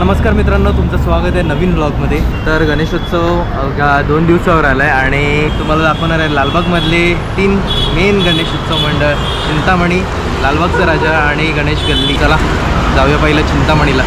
नमस्कार मित्रांनो, तुमचं स्वागत आहे नवीन ब्लॉगमध्ये। तर गणेशोत्सव 2 दिवसावर आला आहे आणि तुम्हाला दाखवणार आहे लालबागमधले 3 मेन गणेशोत्सव मंडळ, चिंतामणी, लालबागचा राजा आणि गणेश गल्ली। चला जाऊया पहिलं चिंतामणीला।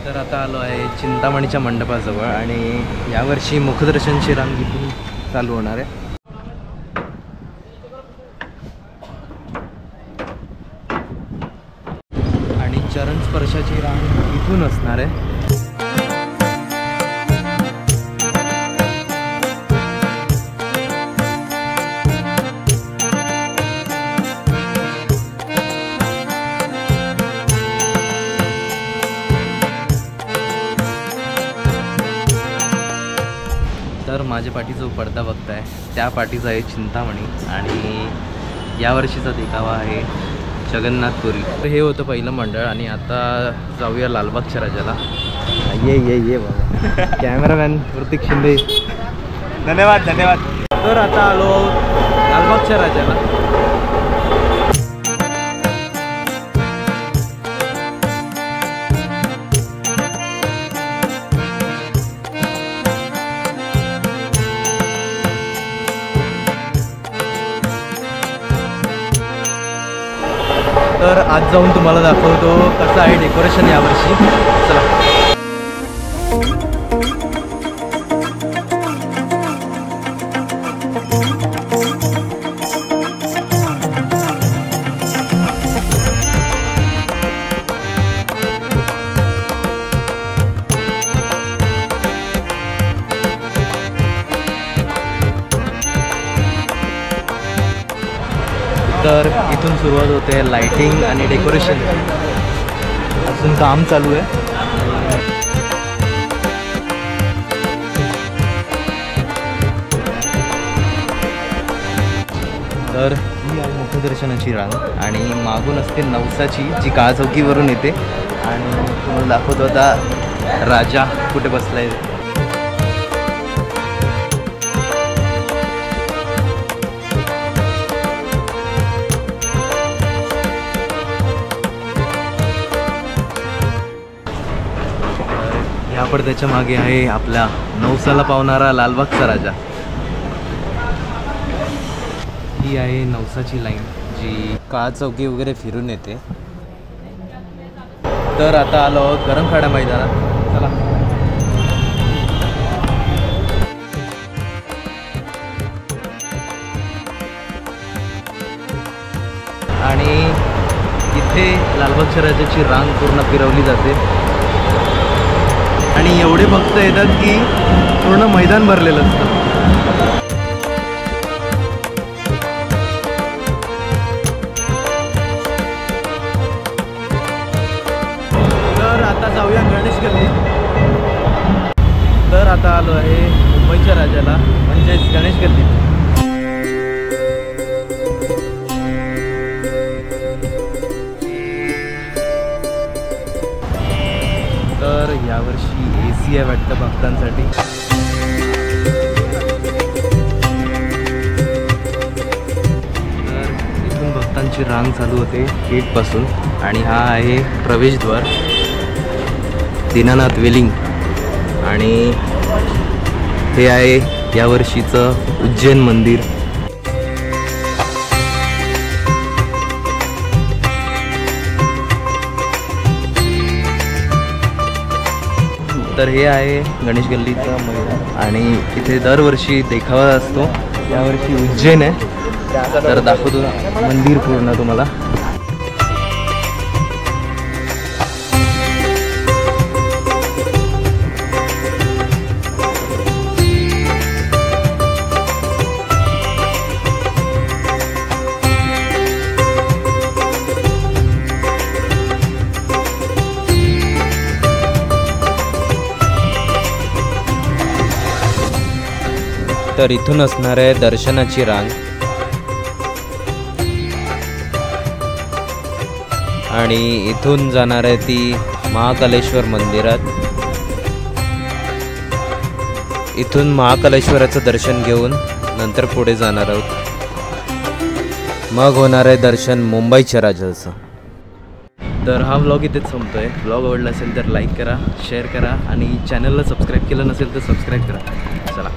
तर आता आलो आहे चिंतामणीच्या मंडपाजवळ आणि यावर्षी मुखदर्शनची रांग इथून चालू होणार आहे। आणि चरण स्पर्शाची रांग इथून असणार आहे। तर माझ्या पाठी जो पडदा बघताय त्या पाठीचा आहे चिंतामणी आणि यावर्षीचा देखावा आहे जगन्नाथपुरी। तर हे होतं पहिलं मंडळ आणि आता जाऊया लालबागच्या राजाला। ये बाबा कॅमेरामॅन प्रतीक शिंदे, धन्यवाद। तर आता आलो लालबागच्या राजाला। तर आज जाऊन तुम्हाला दाखवतो कसं आहे डेकोरेशन यावर्षी। चला। तर इथून सुरुवात होते लाइटिंग आणि डेकोरेशन, अजून काम चालू आहे। तर ही आहे मुखदर्शनाची रांग आणि मागून असते नवसाची, जी काळचौकीवरून येते आणि तुम्हाला दाखवतो आता राजा कुठे बसलाय। ह्या पडद्याच्या मागे आहे आपल्या नवसाला पावणारा लालबागचा राजा। ही आहे नवसाची लाईन जी काळचौकी वगैरे फिरून येते। तर आता आलो गरमखाडा मैदानात। चला। आणि इथे लालबागच्या राजाची रांग पूर्ण फिरवली जाते आणि एवढे भक्त येतात की पूर्ण मैदान भरलेलं असतं। तर आता जाऊया गणेश गल्ली। तर आता आलो आहे मुंबईच्या राजाला, म्हणजेच गणेश गल्ली। तर यावर्षी AC आहे वाटतं भक्तांसाठी। तर इथून भक्तांची रांग चालू होते गेटपासून आणि हा आहे प्रवेशद्वार दीनानाथ वेलिंग आणि हे आहे यावर्षीचं उज्जैन मंदिर। तर हे आहे गणेश गल्लीचं मैदान आणि इथे दरवर्षी देखावा असतो। यावर्षी उज्जैन आहे, तर दाखवतो मंदिर पूर्ण तुम्हाला। तर इथून असणार आहे दर्शनाची रांग आणि इथून जाणार आहे ती महाकालेश्वर मंदिरात. इथून महाकालेश्वराचं दर्शन घेऊन नंतर पुढे जाणार आहोत. मग होणार आहे दर्शन मुंबईच्या राजाचं. तर हा व्लॉग इथेच संपतोय. व्लॉग आवडला असेल तर लाईक करा, शेअर करा आणि चॅनलला सबस्क्राईब केलं नसेल तर सबस्क्राईब करा. चला.